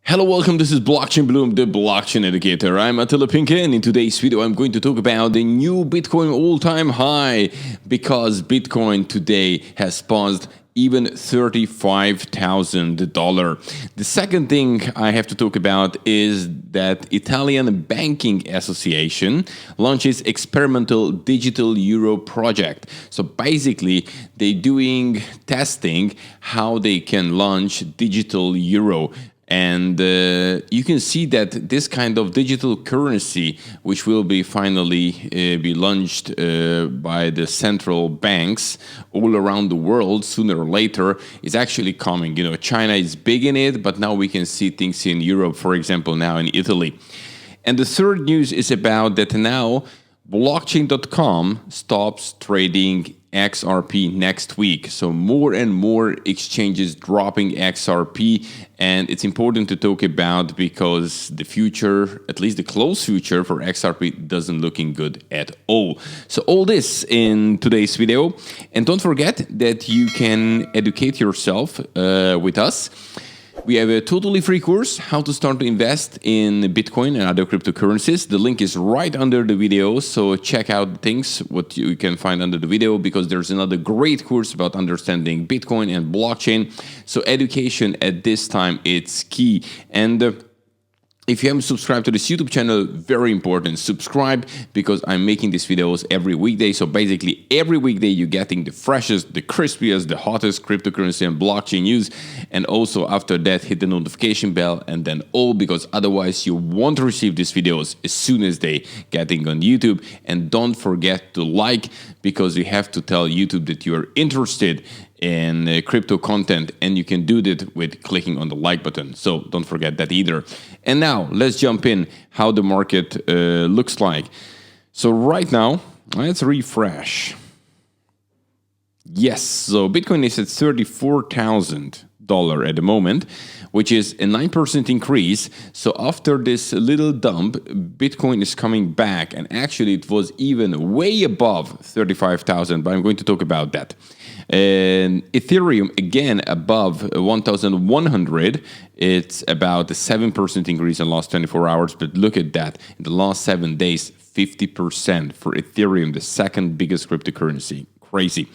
Hello, welcome. This is Blockchain Bloom, the blockchain educator. I'm Attila Pinke, and in today's video, I'm going to talk about the new Bitcoin all-time high because Bitcoin today has passed even $35,000. The second thing I have to talk about is that Italian Banking Association launches experimental digital euro project. So basically, they're doing testing how they can launch digital euro. And you can see that this kind of digital currency, which will be finally be launched by the central banks all around the world sooner or later, is actually coming. You know, China is big in it, but now we can see things in Europe, for example, now in Italy. And the third news is about that now blockchain.com stops trading XRP next week. So more and more exchanges dropping XRP, and it's important to talk about because the future, at least the close future for XRP, doesn't looking good at all. So all this in today's video, and don't forget that you can educate yourself with us. We have a totally free course, how to start to invest in Bitcoin and other cryptocurrencies. The link is right under the video, so check out things, what you can find under the video, because there's another great course about understanding Bitcoin and blockchain. So education at this time, it's key. And if you haven't subscribed to this YouTube channel, very important, subscribe, because I'm making these videos every weekday. So basically every weekday you're getting the freshest, the crispiest, the hottest cryptocurrency and blockchain news. And also after that, hit the notification bell and then all, because otherwise you won't receive these videos as soon as they getting on YouTube. And don't forget to like, because you have to tell YouTube that you're interested in crypto content, and you can do that with clicking on the like button. So don't forget that either. And now let's jump in how the market looks like. So right now, let's refresh. Yes, so Bitcoin is at $34,000 at the moment, which is a 9% increase. So after this little dump, Bitcoin is coming back, and actually it was even way above 35,000, but I'm going to talk about that. And Ethereum, again, above 1,100. It's about a 7% increase in the last 24 hours. But look at that. In the last 7 days, 50% for Ethereum, the second biggest cryptocurrency. Crazy.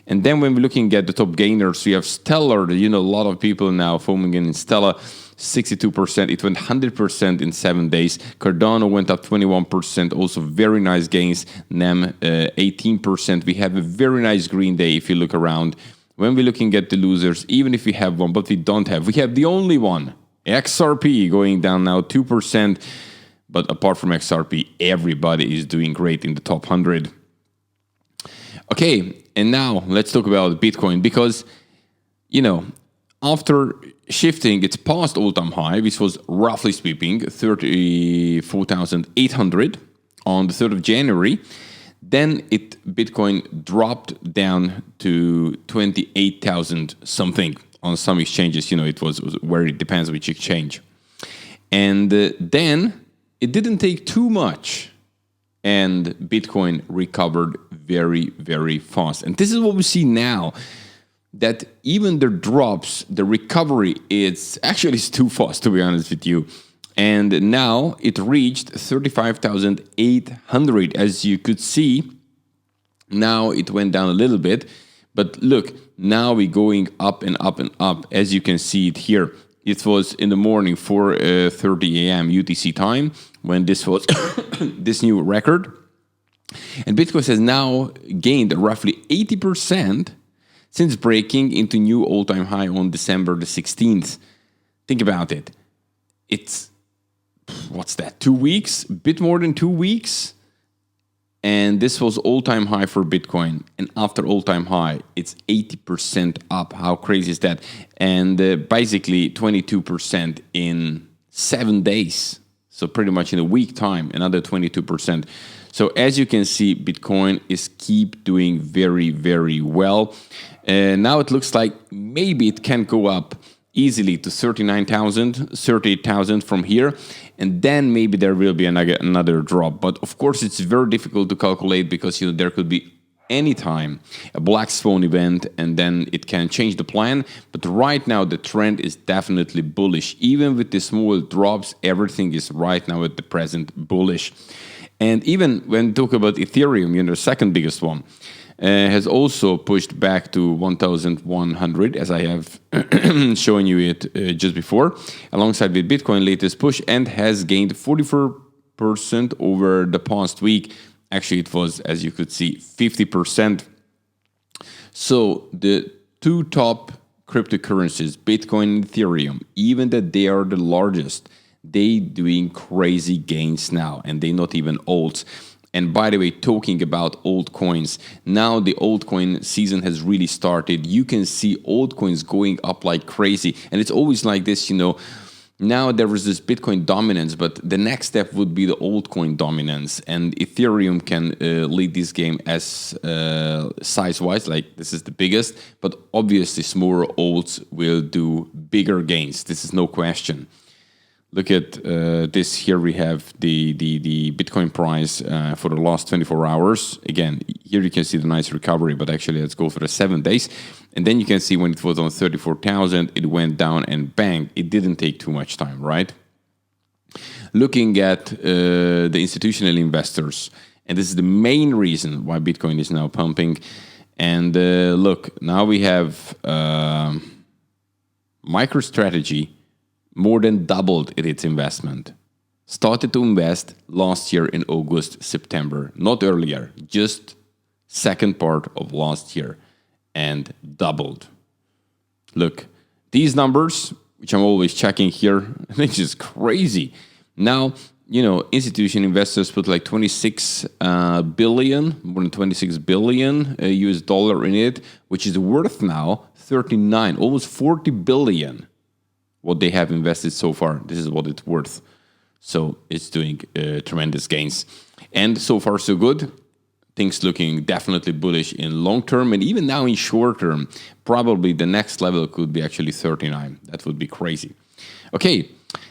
And then when we're looking at the top gainers, we have Stellar. You know, a lot of people now foaming in Stellar. 62%. It went 100% in 7 days. Cardano went up 21%. Also very nice gains. NEM 18%. We have a very nice green day if you look around. When we're looking at the losers, even if we have one, but we don't have. We have the only one. XRP going down now 2%. But apart from XRP, everybody is doing great in the top 100. Okay, and now let's talk about Bitcoin, because, you know, after shifting its past all-time high, which was roughly speaking 34,800 on the 3rd of January, then Bitcoin dropped down to 28,000 something on some exchanges. You know, it was where it depends which exchange. And then it didn't take too much, and Bitcoin recovered very, very fast. And this is what we see now, that even the drops, the recovery, it's actually too fast, to be honest with you. And now it reached 35,800. As you could see, now it went down a little bit. But look, now we're going up and up and up. As you can see it here. It was in the morning, 4:30 a.m. UTC time, when this was this new record. And Bitcoin has now gained roughly 80% since breaking into new all-time high on December the 16th. Think about it. It's, what's that, 2 weeks? A bit more than 2 weeks? And this was all-time high for Bitcoin. And after all-time high, it's 80% up. How crazy is that? And basically 22% in 7 days. So pretty much in a week time, another 22%. So as you can see, Bitcoin is keep doing very, very well. Now it looks like maybe it can go up easily to 39,000, 38,000 from here. And then maybe there will be another drop. But of course, it's very difficult to calculate, because, you know, there could be anytime a black swan event, and then it can change the plan. But right now the trend is definitely bullish. Even with the small drops, everything is right now at the present bullish. And even when talk about Ethereum, the second biggest one, has also pushed back to 1,100, as I have shown you it just before, alongside with Bitcoin latest push, and has gained 44% over the past week. Actually, it was, as you could see, 50%. So the two top cryptocurrencies, Bitcoin and Ethereum, even that they are the largest, they doing crazy gains now, and they not even alts. And by the way, talking about altcoins, now the altcoin season has really started. You can see altcoins going up like crazy. And it's always like this, now there is this Bitcoin dominance, but the next step would be the altcoin dominance. And Ethereum can lead this game as size-wise, like this is the biggest, but obviously smaller alts will do bigger gains. This is no question. Look at this here. We have the Bitcoin price for the last 24 hours. Again, here you can see the nice recovery, but actually let's go for the 7 days. And then you can see when it was on 34,000, it went down and bang, it didn't take too much time, right? Looking at the institutional investors, and this is the main reason why Bitcoin is now pumping. And look, now we have MicroStrategy more than doubled its investment. Started to invest last year in August, September, not earlier, just second part of last year, and doubled. Look, these numbers, which I'm always checking here, it's just crazy. Now, institutional investors put like 26 billion, more than 26 billion US dollar in it, which is worth now 39, almost 40 billion. What they have invested so far, this is what it's worth. So it's doing tremendous gains. And so far, so good. Things looking definitely bullish in long term, and even now in short term, probably the next level could be actually 39. That would be crazy. Okay,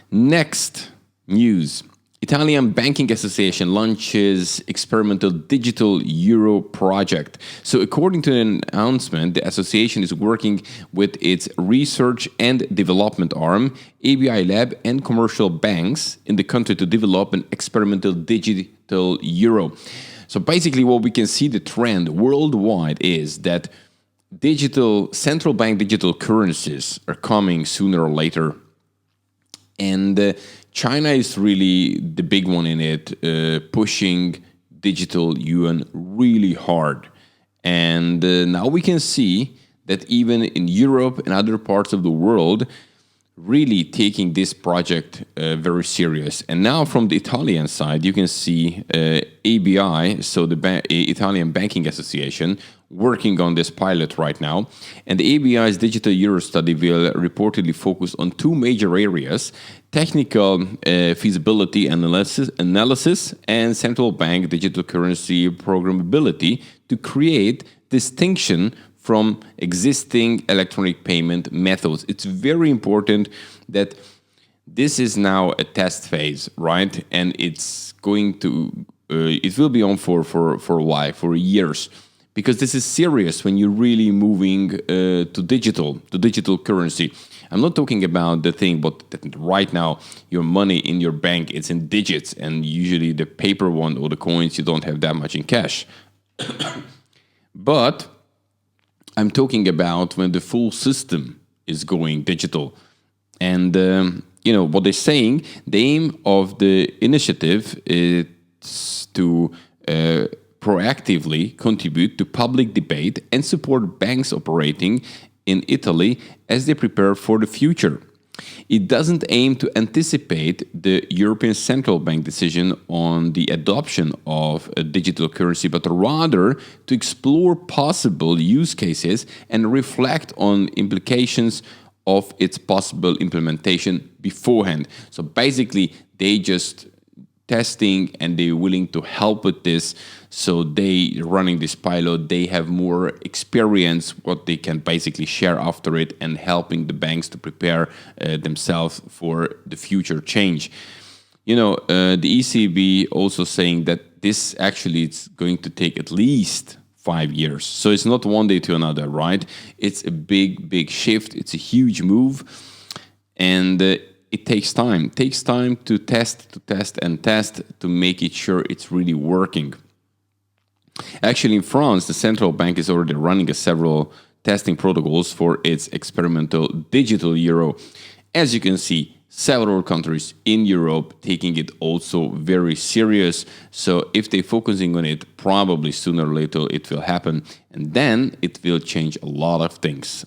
next news. Italian Banking Association launches experimental digital euro project. So according to an announcement, the association is working with its research and development arm, ABI Lab, and commercial banks in the country to develop an experimental digital euro. So basically what we can see the trend worldwide is that central bank digital currencies are coming sooner or later. And China is really the big one in it, pushing digital yuan really hard. And now we can see that even in Europe and other parts of the world, really taking this project very serious. And now from the Italian side, you can see ABI, so the Italian Banking Association, working on this pilot right now. And the ABI's digital euro study will reportedly focus on two major areas: technical feasibility analysis and central bank digital currency programmability to create distinction from existing electronic payment methods. It's very important that this is now a test phase, right? And it's going to, it will be on for a while, for years, because this is serious when you're really moving to digital currency. I'm not talking about the thing, but right now your money in your bank, it's in digits, and usually the paper one or the coins, you don't have that much in cash. But I'm talking about when the full system is going digital. And, what they're saying, the aim of the initiative is to proactively contribute to public debate and support banks operating in Italy as they prepare for the future. It doesn't aim to anticipate the European Central Bank decision on the adoption of a digital currency, but rather to explore possible use cases and reflect on implications of its possible implementation beforehand. So basically, they just testing and they're willing to help with this. So they running this pilot, they have more experience, what they can basically share after it, and helping the banks to prepare themselves for the future change. The ECB also saying that this actually is going to take at least 5 years. So it's not one day to another, right? It's a big shift. It's a huge move. And it takes time. It takes time to test to make it sure it's really working. Actually, in France, the central bank is already running several testing protocols for its experimental digital euro. As you can see, several countries in Europe taking it also very serious. So if they're focusing on it, probably sooner or later it will happen. And then it will change a lot of things,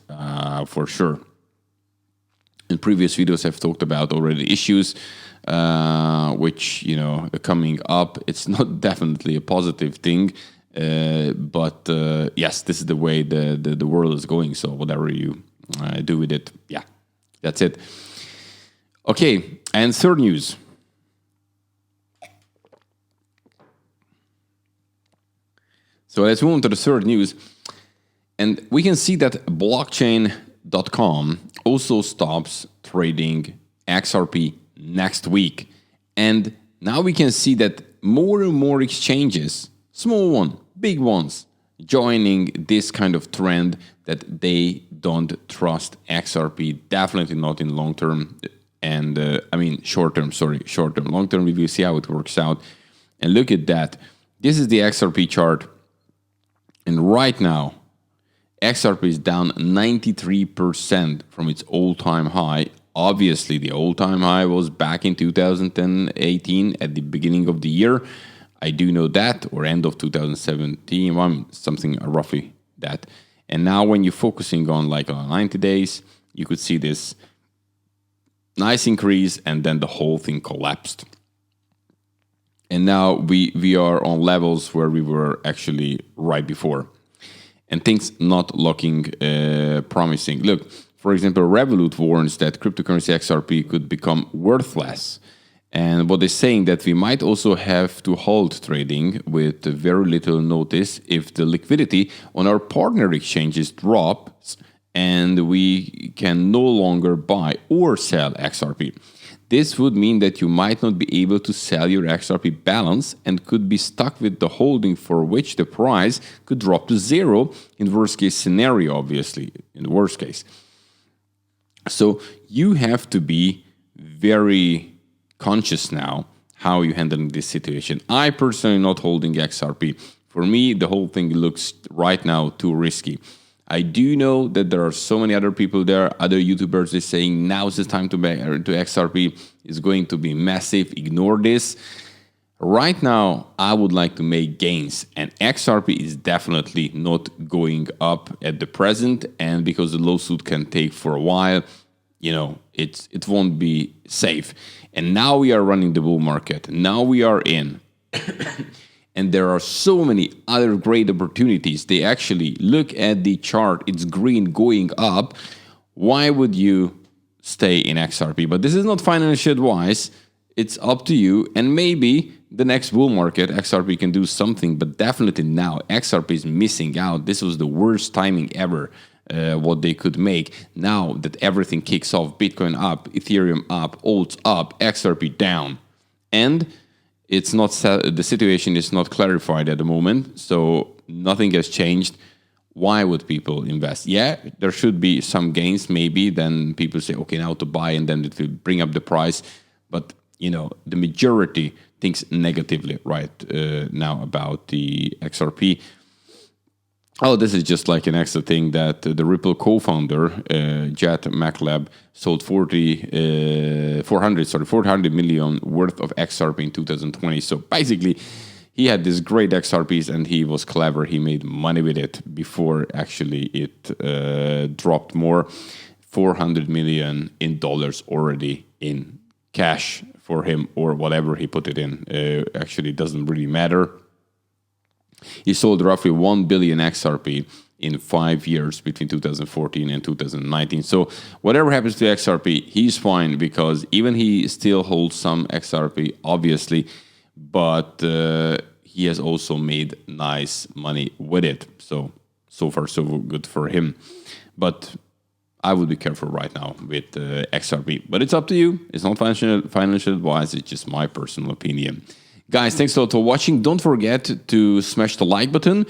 for sure. In previous videos, I've talked about already issues which, are coming up. It's not definitely a positive thing. But yes, this is the way the world is going. So whatever you do with it, yeah, that's it. Okay, and third news. So let's move on to the third news. And we can see that blockchain.com also stops trading XRP next week. And now we can see that more and more exchanges, small ones, big ones, joining this kind of trend that they don't trust XRP, definitely not in long term. And short term. Long term, we will see how it works out. And look at that. This is the XRP chart. And right now, XRP is down 93% from its all-time high. Obviously, the all-time high was back in 2018 at the beginning of the year. I do know that, or end of 2017, something roughly that. And now when you're focusing on 90 days, you could see this nice increase, and then the whole thing collapsed. And now we are on levels where we were actually right before. And things not looking promising. Look, for example, Revolut warns that cryptocurrency XRP could become worthless. And what they're saying that we might also have to halt trading with very little notice if the liquidity on our partner exchanges drops and we can no longer buy or sell XRP. This would mean that you might not be able to sell your XRP balance and could be stuck with the holding for which the price could drop to zero in worst case scenario, obviously, in the worst case. So you have to be very conscious now how you handling this situation. I personally not holding XRP. For me, the whole thing looks right now too risky. I do know that there are so many other people there, other YouTubers are saying now's the time to XRP is going to be massive. Ignore this. Right now, I would like to make gains, and XRP is definitely not going up at the present. And because the lawsuit can take for a while, it won't be safe. And now we are running the bull market. Now we are in. And there are so many other great opportunities. They actually look at the chart. It's green going up. Why would you stay in XRP? But this is not financial advice. It's up to you. And maybe the next bull market, XRP can do something. But definitely now, XRP is missing out. This was the worst timing ever, what they could make. Now that everything kicks off, Bitcoin up, Ethereum up, alts up, XRP down. And it's not the situation is not clarified at the moment, so nothing has changed. Why would people invest? Yeah, there should be some gains maybe. Then people say, okay, now to buy, and then it will bring up the price. But the majority thinks negatively right now about the XRP. Oh, this is just like an extra thing that the Ripple co-founder, Jet McLab, sold 400 million worth of XRP in 2020. So basically, he had this great XRPs and he was clever. He made money with it before actually it dropped more. $400 million in dollars already in cash for him, or whatever he put it in. Actually, it doesn't really matter. He sold roughly 1 billion XRP in 5 years between 2014 and 2019. So whatever happens to XRP, he's fine because even he still holds some XRP, obviously, but he has also made nice money with it. So far, so good for him. But I would be careful right now with XRP. But it's up to you. It's not financial advice. It's just my personal opinion. Guys, thanks a lot for watching. Don't forget to smash the like button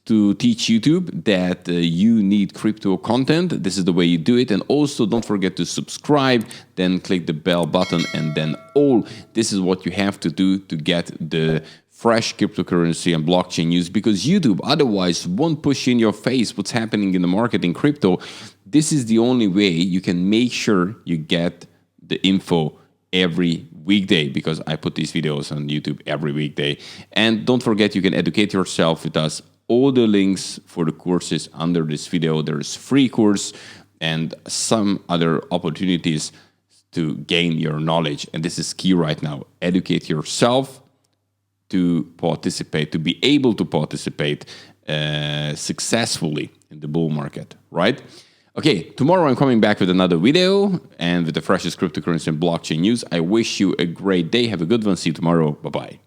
to teach YouTube that you need crypto content. This is the way you do it. And also don't forget to subscribe, then click the bell button and then all. This is what you have to do to get the fresh cryptocurrency and blockchain news, because YouTube otherwise won't push in your face what's happening in the market in crypto. This is the only way you can make sure you get the info every weekday, because I put these videos on YouTube every weekday. And don't forget, you can educate yourself with us. All the links for the courses under this video. There's free course and some other opportunities to gain your knowledge. And this is key right now. Educate yourself to participate, to be able to participate successfully in the bull market, right? Okay, tomorrow I'm coming back with another video and with the freshest cryptocurrency and blockchain news. I wish you a great day. Have a good one. See you tomorrow. Bye-bye.